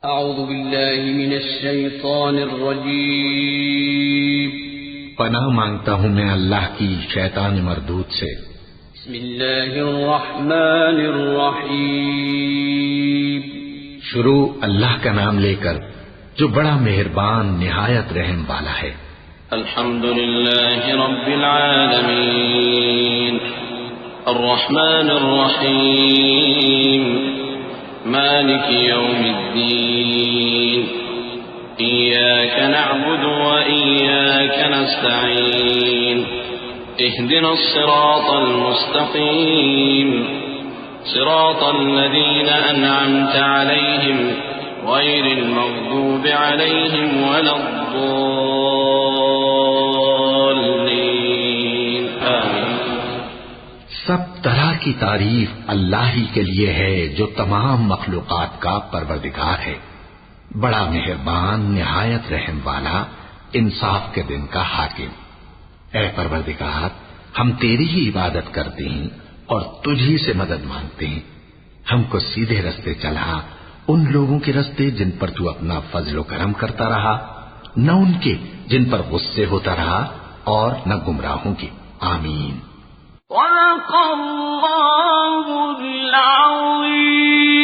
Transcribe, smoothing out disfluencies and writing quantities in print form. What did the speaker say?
اعوذ باللہ من الشیطان الرجیم پناہ مانگتا ہوں میں اللہ کی شیطان مردود سے۔ بسم اللہ الرحمن الرحیم شروع اللہ کا نام لے کر جو بڑا مہربان نہایت رحم والا ہے۔ الحمد للہ رب العالمین الرحمن الرحیم مالک یوم الدین إياك نعبد وإياك نستعين اهدنا الصراط المستقيم صراط الذين أنعمت عليهم غير المغضوب عليهم ولا الضالين آمين۔ سب طرح کی تعریف اللہ ہی کے لیے ہے جو تمام مخلوقات کا پروردگار ہے، بڑا مہربان نہایت رحم والا، انصاف کے دن کا حاکم۔ اے پروردگار، ہم تیری ہی عبادت کرتے ہیں اور تجھی سے مدد مانگتے ہیں۔ ہم کو سیدھے رستے چلا، ان لوگوں کے رستے جن پر تو اپنا فضل و کرم کرتا رہا، نہ ان کے جن پر غصے ہوتا رہا، اور نہ گمراہوں کے۔ آمین۔ صدق اللہ العظیم۔